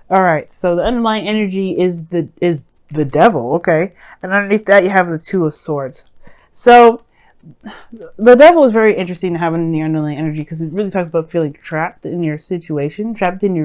All right, so the underlying energy is the devil, okay? And underneath that you have the two of swords. So the devil is very interesting to have in the underlying energy because it really talks about feeling trapped in your situation, trapped in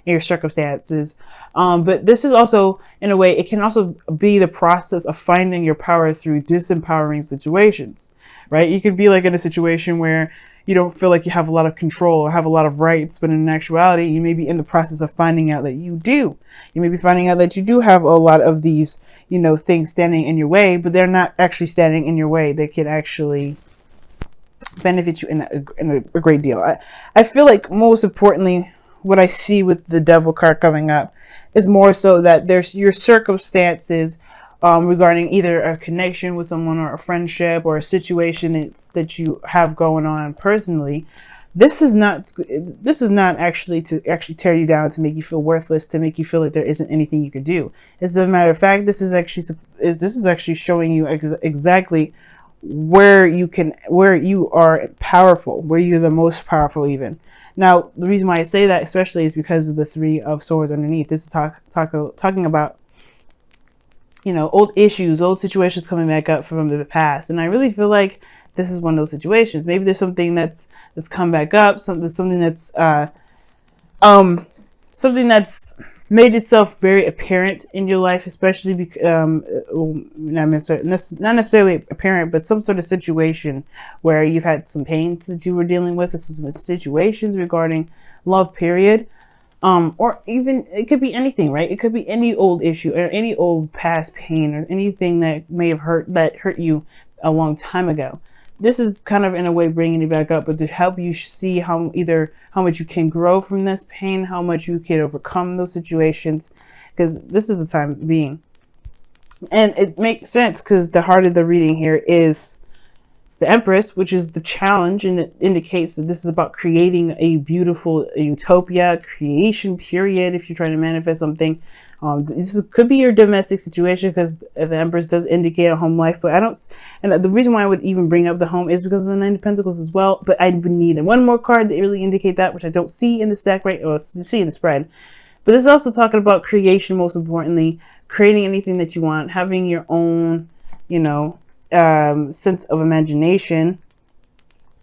your circumstances. But this is also, in a way, it can also be the process of finding your power through disempowering situations, right? You could be like in a situation where you don't feel like you have a lot of control or have a lot of rights, but in actuality, you may be in the process of finding out that you do. You may be finding out that you do have a lot of these, things standing in your way, but they're not actually standing in your way. They can actually benefit you in a great deal. I feel like most importantly, what I see with the devil card coming up is more so that there's your circumstances regarding either a connection with someone or a friendship or a situation that you have going on personally. This is not actually to actually tear you down, to make you feel worthless, to make you feel like there isn't anything you could do. As a matter of fact, this is actually showing you exactly where you are powerful, where you're the most powerful even. Now, the reason why I say that especially is because of the Three of Swords underneath. This is talking about, old issues, old situations coming back up from the past. And I really feel like this is one of those situations. Maybe there's something that's come back up, something that's made itself very apparent in your life, especially not necessarily apparent, but some sort of situation where you've had some pain that you were dealing with, some situations regarding love, period. Or even it could be anything, right? It could be any old issue or any old past pain or anything that may have hurt you a long time ago. This is kind of in a way bringing it back up, but to help you see how much you can grow from this pain, how much you can overcome those situations, because this is the time being. And it makes sense because the heart of the reading here is the Empress, which is the challenge, and it indicates that this is about creating a beautiful utopia, creation period, if you're trying to manifest something. This could be your domestic situation because the Empress does indicate a home life, but and the reason why I would even bring up the home is because of the Nine of Pentacles as well, but I would need one more card that really indicate that, which I don't see in the stack or see in the spread. But this is also talking about creation, most importantly, creating anything that you want, having your own, sense of imagination.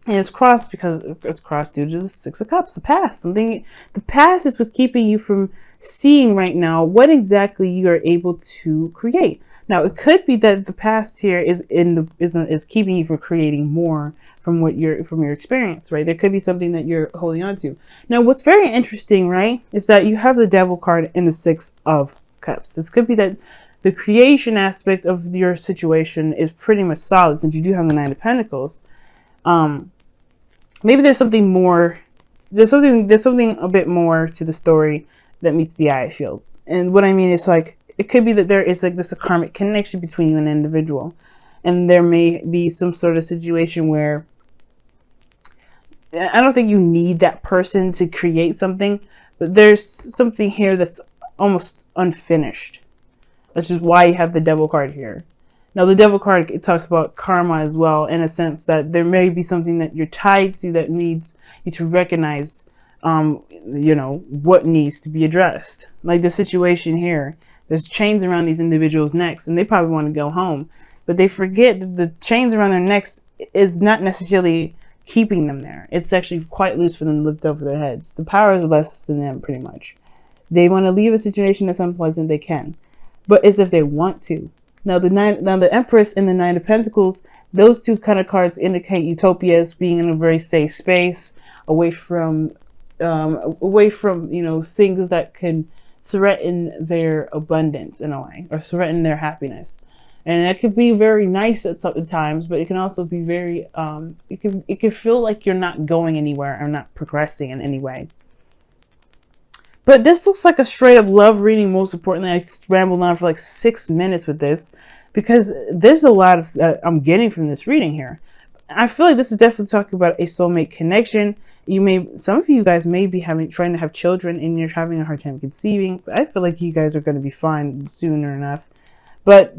And it's crossed because it's crossed due to the Six of Cups, the past. The past is what's keeping you from seeing right now what exactly you are able to create. Now, it could be that the past here is keeping you from creating more from your experience, right? There could be something that you're holding on to. Now, what's very interesting, right, is that you have the Devil card in the Six of Cups. This could be that the creation aspect of your situation is pretty much solid since you do have the Nine of Pentacles. Maybe there's something more. There's something a bit more to the story that meets the eye, I feel. And what I mean is, like, it could be that there is like this a karmic connection between you and an individual, and there may be some sort of situation where I don't think you need that person to create something, but there's something here that's almost unfinished. That's just why you have the Devil card here. Now, the Devil card, it talks about karma as well, in a sense that there may be something that you're tied to that needs you to recognize, what needs to be addressed. Like the situation here, there's chains around these individuals' necks, and they probably want to go home, but they forget that the chains around their necks is not necessarily keeping them there. It's actually quite loose for them to lift over their heads. The power is less than them, pretty much. They want to leave a situation that's unpleasant, they can, but it's if they want to. Now the Empress and the Nine of Pentacles, those two kind of cards indicate utopias, being in a very safe space, away from things that can threaten their abundance in a way, or threaten their happiness. And that could be very nice at times, but it can also be very it can feel like you're not going anywhere or not progressing in any way. But this looks like a straight up love reading. Most importantly, I rambled on for like 6 minutes with this because there's a lot of I'm getting from this reading here. I feel like this is definitely talking about a soulmate connection. Some of you guys may be trying to have children and you're having a hard time conceiving. But I feel like you guys are going to be fine sooner enough. But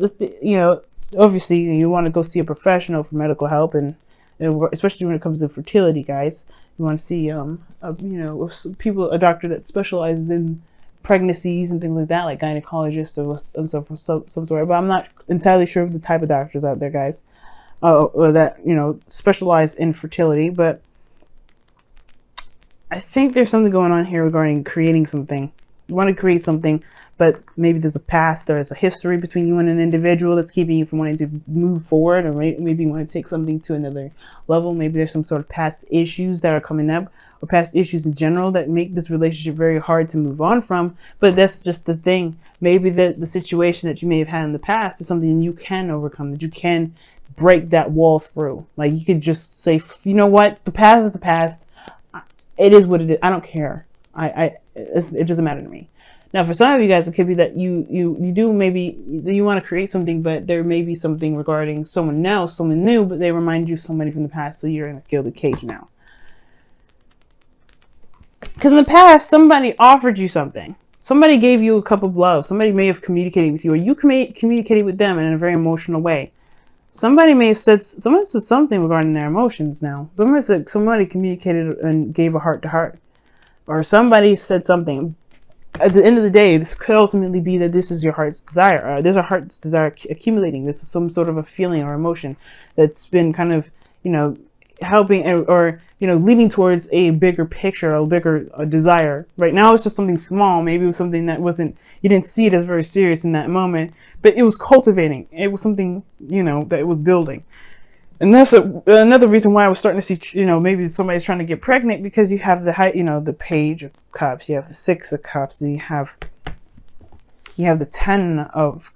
obviously you want to go see a professional for medical help, and especially when it comes to fertility, guys. You want to see a doctor that specializes in pregnancies and things like that, like gynecologists or some sort. But I'm not entirely sure of the type of doctors out there, guys, that, you know, specialize in fertility. But I think there's something going on here regarding creating something. You want to create something, but maybe there's a past, there's a history between you and an individual that's keeping you from wanting to move forward, or maybe you want to take something to another level. Maybe there's some sort of past issues that are coming up, or past issues in general that make this relationship very hard to move on from. But that's just the thing. Maybe the situation that you may have had in the past is something you can overcome, that you can break that wall through. Like, you could just say, you know what, the past is the past. It is what it is. I don't care. It doesn't matter to me. Now, for some of you guys, it could be that you do, maybe you want to create something, but there may be something regarding someone else, someone new, but they remind you of somebody from the past, so you're in a gilded cage now. Because in the past, somebody offered you something. Somebody gave you a cup of love. Somebody may have communicated with you, or you communicated with them in a very emotional way. Somebody may have said something regarding their emotions now. Somebody communicated and gave a heart to heart. Or somebody said something. At the end of the day, this could ultimately be that this is your heart's desire. There's a heart's desire accumulating. This is some sort of a feeling or emotion that's been kind of, you know, helping or you know, leading towards a bigger picture, a bigger desire. Right now, it's just something small. Maybe it was something that wasn't, you didn't see it as very serious in that moment, but it was cultivating. It was something, you know, that it was building. And that's another reason why I was starting to see, you know, maybe somebody's trying to get pregnant, because you have the you know, the Page of Cups, you have the Six of Cups, then you have the Ten of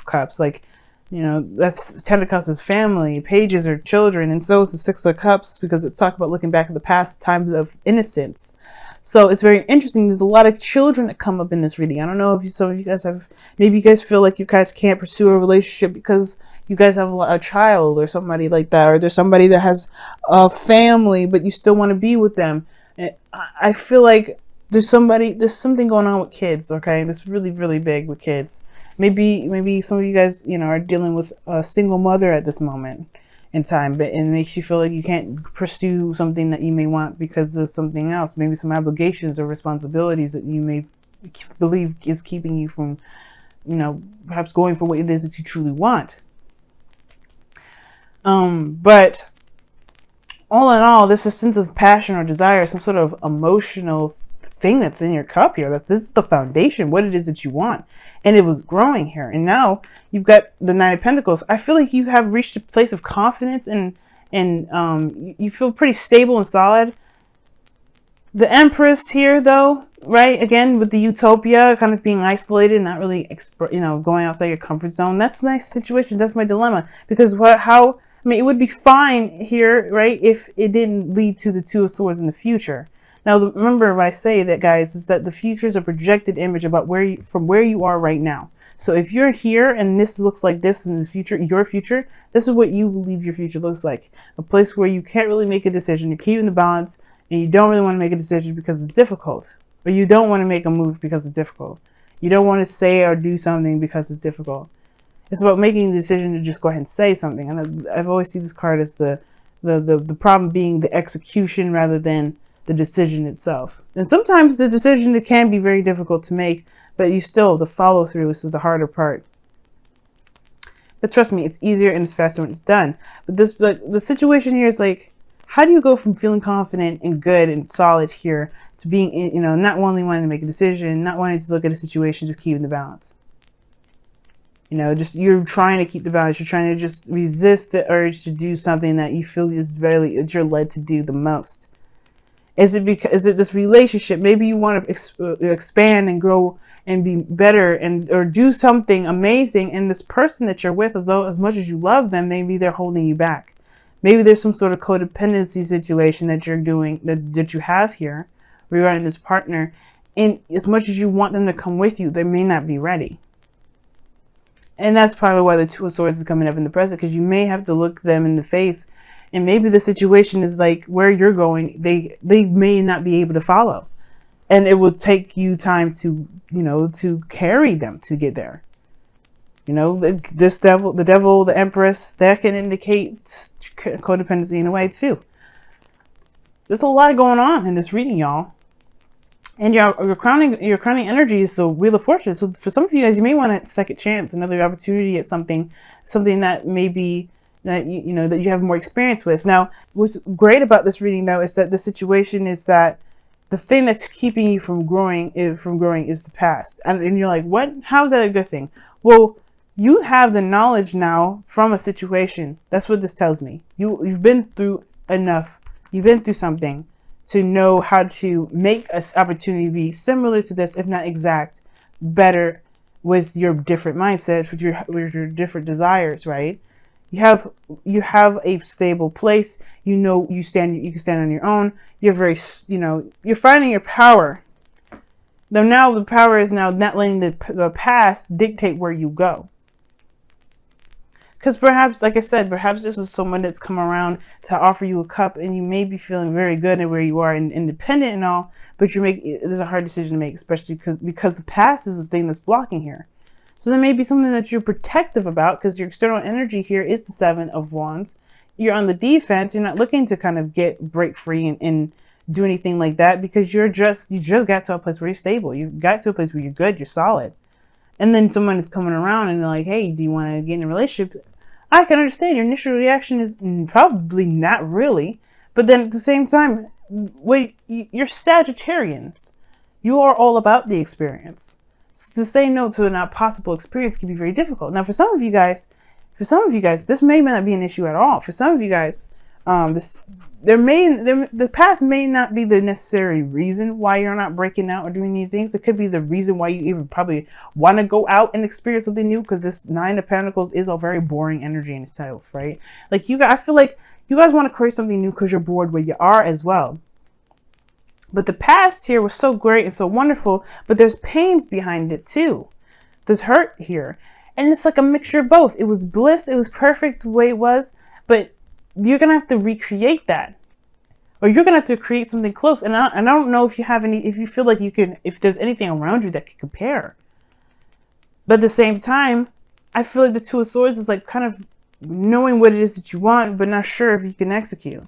Cups. Like, you know, that's Ten of Cups is family, Pages are children, and so is the Six of Cups, because it's talk about looking back at the past times of innocence. So it's very interesting. There's a lot of children that come up in this reading. I don't know if some of you guys have, maybe you guys feel like you guys can't pursue a relationship because you guys have a child or somebody like that, or there's somebody that has a family but you still want to be with them. And I feel like there's something going on with kids. Okay, that's really, really big with kids. Maybe some of you guys, you know, are dealing with a single mother at this moment in time, but it makes you feel like you can't pursue something that you may want because of something else, maybe some obligations or responsibilities that you may believe is keeping you from, you know, perhaps going for what it is that you truly want. But all in all, this is a sense of passion or desire, some sort of emotional thing that's in your cup here, that this is the foundation, what it is that you want. And it was growing here. And now you've got the Nine of Pentacles. I feel like you have reached a place of confidence, and you feel pretty stable and solid. The Empress here, though, right? Again, with the utopia, kind of being isolated, not really, you know, going outside your comfort zone. That's my situation. That's my dilemma. Because I mean, it would be fine here, right, if it didn't lead to the Two of Swords in the future. Now, remember, what I say that, guys, is that the future is a projected image about from where you are right now. So if you're here and this looks like this in the future, your future, this is what you believe your future looks like. A place where you can't really make a decision. You're keeping the balance, and you don't really want to make a decision because it's difficult. Or you don't want to make a move because it's difficult. You don't want to say or do something because it's difficult. It's about making the decision to just go ahead and say something. And I've always seen this card as the problem being the execution rather than the decision itself. And sometimes the decision, it can be very difficult to make, but the follow through is the harder part. But trust me, it's easier and it's faster when it's done. But the situation here is like, how do you go from feeling confident and good and solid here to being, you know, not only wanting to make a decision, not wanting to look at a situation, just keeping the balance. You know, just you're trying to keep the balance. You're trying to just resist the urge to do something that you feel that you're led to do the most. Is it this relationship? Maybe you want to expand and grow and be better or do something amazing. And this person that you're with, as much as you love them, maybe they're holding you back. Maybe there's some sort of codependency situation that you're doing, that you have here regarding this partner. And as much as you want them to come with you, they may not be ready. And that's probably why the Two of Swords is coming up in the present, because you may have to look them in the face. And maybe the situation is like where you're going, they may not be able to follow. And it will take you time to, you know, to carry them to get there. You know, the devil, the Empress, that can indicate codependency in a way too. There's a lot going on in this reading, y'all. And your crowning energy is the Wheel of Fortune. So for some of you guys, you may want a second chance, another opportunity at something that maybe that that you have more experience with. Now, what's great about this reading though is that the situation is that the thing that's keeping you from growing is the past. And you're like, what? How is that a good thing? Well, you have the knowledge now from a situation. That's what this tells me. You've been through enough. You've been through something to know how to make an opportunity similar to this, if not exact, better with your different mindsets, with your different desires, right? You have a stable place. You can stand on your own. You're you're finding your power. Though now the power is now not letting the past dictate where you go. Because perhaps, like I said, perhaps this is someone that's come around to offer you a cup, and you may be feeling very good at where you are and independent and all, but there's a hard decision to make, especially because the past is the thing that's blocking here. So there may be something that you're protective about, because your external energy here is the Seven of Wands. You're on the defense. You're not looking to kind of break free and do anything like that, because you just got to a place where you're stable. You got to a place where you're good, you're solid. And then someone is coming around and they're like, hey, do you want to get in a relationship? I can understand your initial reaction is probably not really, but then at the same time, wait, you're Sagittarians. You are all about the experience. So to say no to a not possible experience can be very difficult. Now, for some of you guys, this may not be an issue at all. For some of you guys, the past may not be the necessary reason why you're not breaking out or doing any things. It could be the reason why you even probably want to go out and experience something new, because this Nine of Pentacles is a very boring energy in itself, right? Like I feel like you guys want to create something new because you're bored where you are as well. But the past here was so great and so wonderful, but there's pains behind it too. There's hurt here. And it's like a mixture of both. It was bliss, it was perfect the way it was, but you're going to have to recreate that. Or you're going to have to create something close. And I don't know if you feel like you can, if there's anything around you that can compare. But at the same time, I feel like the Two of Swords is like kind of knowing what it is that you want, but not sure if you can execute.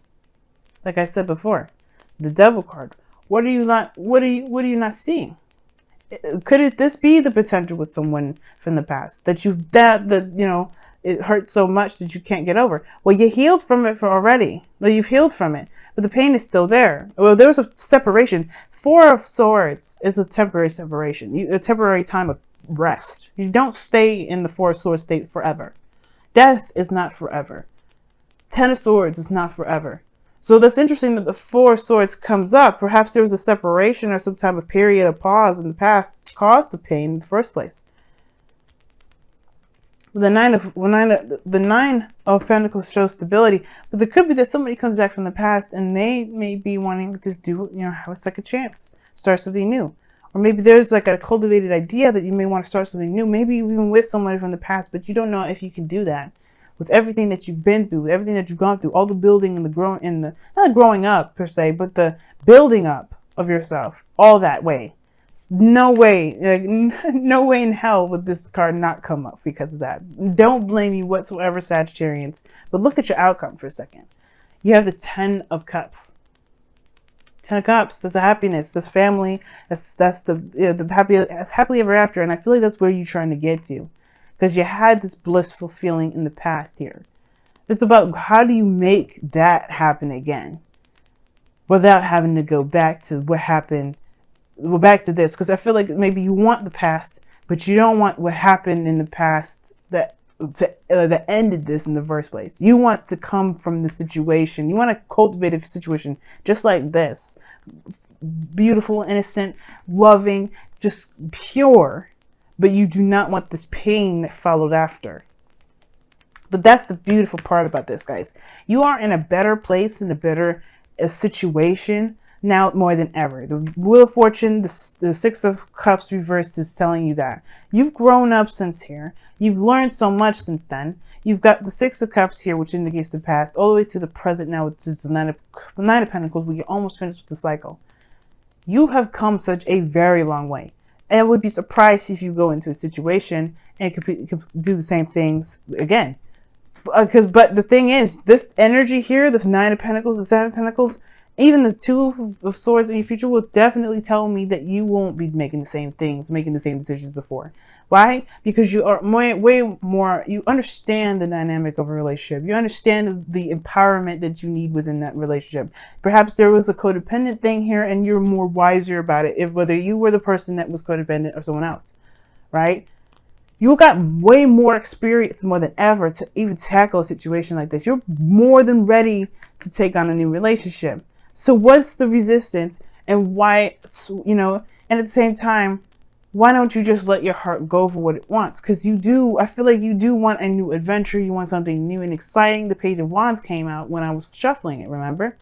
Like I said before, the Devil card. What are you not seeing? Could this be the potential with someone from the past that it hurt so much that you can't get over? Well, you healed from it already. Well, you've healed from it, but the pain is still there. Well, there was a separation. Four of Swords is a temporary separation, a temporary time of rest. You don't stay in the Four of Swords state forever. Death is not forever. Ten of Swords is not forever. So that's interesting that the Four of Swords comes up. Perhaps there was a separation or some type of period of pause in the past that caused the pain in the first place. The Nine of Pentacles shows stability, but there could be that somebody comes back from the past and they may be wanting to have a second chance, start something new. Or maybe there's like a cultivated idea that you may want to start something new, maybe even with somebody from the past, but you don't know if you can do that. With everything that you've been through, everything that you've gone through, all the building and the growing, and the not growing up per se, but the building up of yourself, all that way. No way, no way in hell would this card not come up because of that. Don't blame you whatsoever, Sagittarians. But look at your outcome for a second. You have the Ten of Cups. Ten of Cups. That's a happiness. That's family. That's the happily ever after. And I feel like that's where you're trying to get to. Because you had this blissful feeling in the past here. It's about how do you make that happen again without having to go back to what happened, back to this. Because I feel like maybe you want the past, but you don't want what happened in the past that ended this in the first place. You want to come from the situation. You want to cultivate a situation just like this. Beautiful, innocent, loving, just pure. But you do not want this pain that followed after. But that's the beautiful part about this, guys. You are in a better place, in a better situation now more than ever. The Wheel of Fortune, the Six of Cups reversed is telling you that. You've grown up since here. You've learned so much since then. You've got the Six of Cups here, which indicates the past, all the way to the present now, which is the Nine of Pentacles, where you're almost finished with the cycle. You have come such a very long way. And I would be surprised if you go into a situation and could do the same things again. But the thing is, this energy here, this Nine of Pentacles, the Seven of Pentacles, Even the Two of Swords in your future will definitely tell me that you won't be making the same things, making the same decisions before. Why? Because you are way more, you understand the dynamic of a relationship. You understand the empowerment that you need within that relationship. Perhaps there was a codependent thing here and you're more wiser about it, if whether you were the person that was codependent or someone else, right? You got way more experience more than ever to even tackle a situation like this. You're more than ready to take on a new relationship. So what's the resistance, and why, and at the same time, why don't you just let your heart go for what it wants? Because I feel like you do want a new adventure. You want something new and exciting. The Page of Wands came out when I was shuffling it, remember?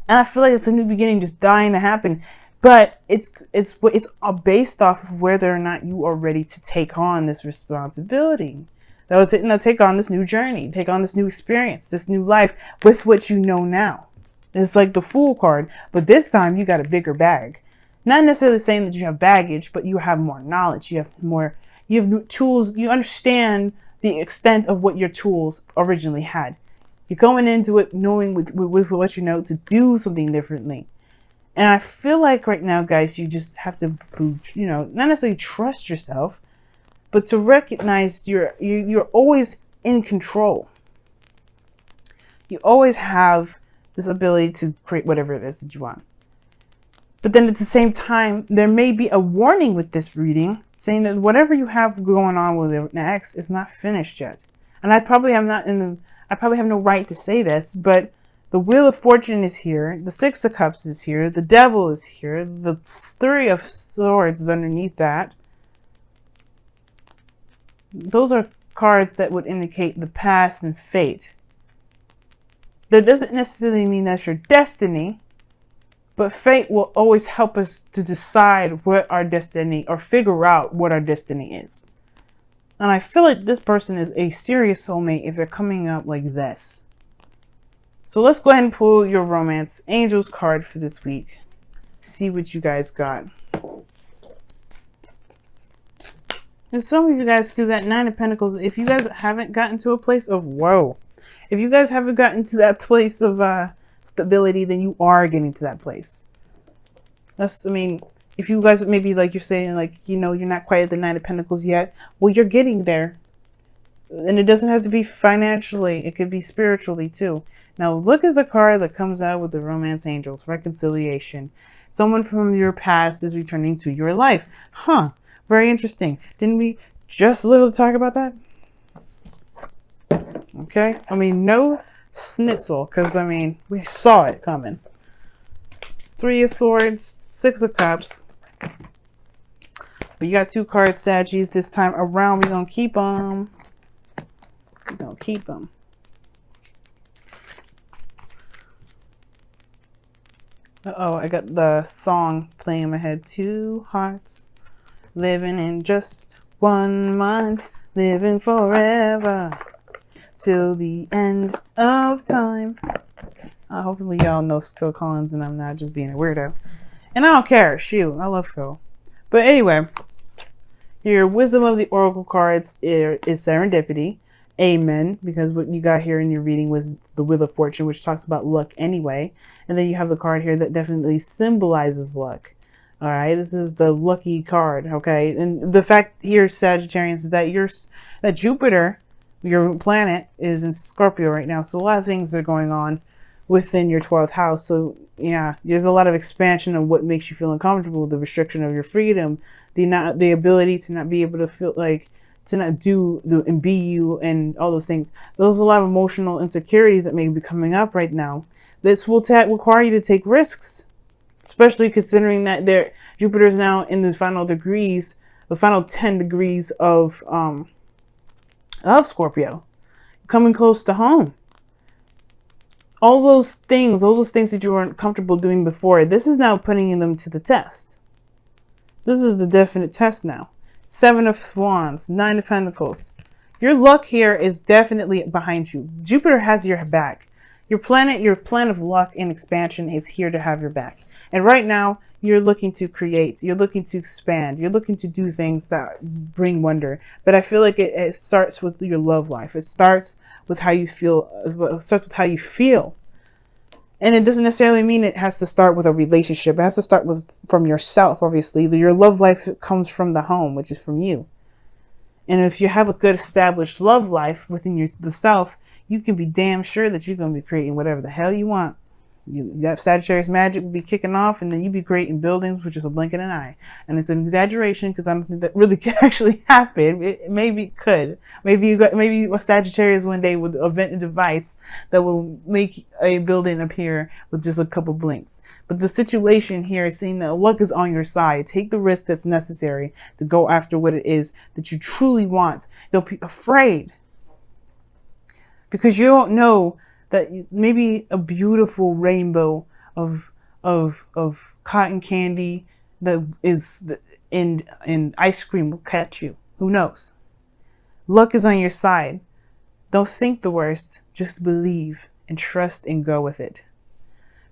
And I feel like it's a new beginning just dying to happen. But it's based off of whether or not you are ready to take on this responsibility. Take on this new journey, take on this new experience, this new life with what you know now. It's like the Fool card, but this time you got a bigger bag. Not necessarily saying that you have baggage, but you have more knowledge. You have new tools. You understand the extent of what your tools originally had. You're going into it knowing with what you know to do something differently. And I feel like right now, guys, you just have to, not necessarily trust yourself, but to recognize you're always in control. You always have this ability to create whatever it is that you want. But then at the same time, there may be a warning with this reading saying that whatever you have going on with your ex is not finished yet. And I probably have no right to say this, but the Wheel of Fortune is here, the Six of Cups is here, the Devil is here, the Three of Swords is underneath that. Those are cards that would indicate the past and fate. That doesn't necessarily mean that's your destiny, but fate will always help us to decide what our destiny, or figure out what our destiny is. And I feel like this person is a serious soulmate if they're coming up like this. So let's go ahead and pull your Romance Angels card for this week. See what you guys got. And some of you guys do that Nine of Pentacles. If you guys haven't gotten to a place of if you guys haven't gotten to that place of stability, then you are getting to that place. If you guys maybe like you're saying you're not quite at the Nine of Pentacles yet, well, you're getting there. And it doesn't have to be financially. It could be spiritually too. Now look at the card that comes out with the Romance Angels, Reconciliation. Someone from your past is returning to your life. Huh. Very interesting. Didn't we just a little talk about that? Okay. No schnitzel, because we saw it coming. Three of Swords, Six of Cups. But you got two cards, Saggies. This time around, we're going to keep them. We're going to keep them. Uh-oh, I got the song playing in my head. Two hearts living in just one mind, living forever till the end of time. Hopefully y'all know Phil Collins and I'm not just being a weirdo. And I don't care. Shoot, I love Phil. But anyway, your Wisdom of the Oracle cards is Serendipity. Amen. Because what you got here in your reading was the Wheel of Fortune, which talks about luck anyway. And then you have the card here that definitely symbolizes luck. All right, this is the lucky card. Okay, and the fact here, Sagittarius, is that Jupiter, your planet, is in Scorpio right now. So a lot of things are going on within your 12th house. So yeah, there's a lot of expansion of what makes you feel uncomfortable, the restriction of your freedom, the ability to not be able to feel like, to not do and be you, and all those things. There's a lot of emotional insecurities that may be coming up right now. This will require you to take risks, especially considering that Jupiter's now in the final degrees, the final 10 degrees of Scorpio, coming close to home. All those things that you weren't comfortable doing before, this is now putting them to the test. This is the definite test now. Seven of Wands, Nine of Pentacles. Your luck here is definitely behind you. Jupiter has your back. Your plan of luck and expansion is here to have your back. And right now, you're looking to create, you're looking to expand, you're looking to do things that bring wonder. But I feel like it starts with your love life. It starts with how you feel. It starts with how you feel. And it doesn't necessarily mean it has to start with a relationship. It has to start with from yourself, obviously. Your love life comes from the home, which is from you. And if you have a good established love life within the self, you can be damn sure that you're going to be creating whatever the hell you want. That Sagittarius magic will be kicking off, and then you'd be creating buildings, which is a blink of an eye. And it's an exaggeration because I don't think that really can actually happen. Maybe it could. Maybe a Sagittarius one day would invent a device that will make a building appear with just a couple blinks. But the situation here is seeing that luck is on your side. Take the risk that's necessary to go after what it is that you truly want. Don't be afraid, because you don't know that maybe a beautiful rainbow of cotton candy that is in ice cream will catch you. Who knows? Luck is on your side. Don't think the worst. Just believe and trust and go with it.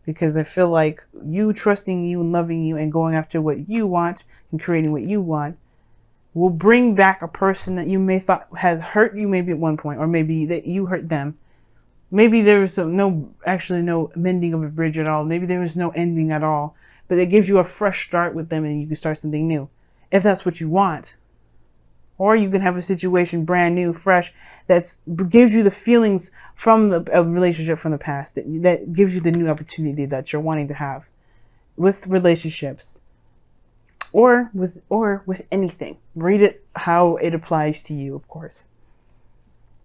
Because I feel like you trusting you and loving you and going after what you want and creating what you want will bring back a person that you may thought has hurt you maybe at one point, or maybe that you hurt them. Maybe there was no mending of a bridge at all. Maybe there was no ending at all. But it gives you a fresh start with them, and you can start something new, if that's what you want. Or you can have a situation brand new, fresh, that gives you the feelings from a relationship from the past, that gives you the new opportunity that you're wanting to have with relationships, or with anything. Read it how it applies to you, of course.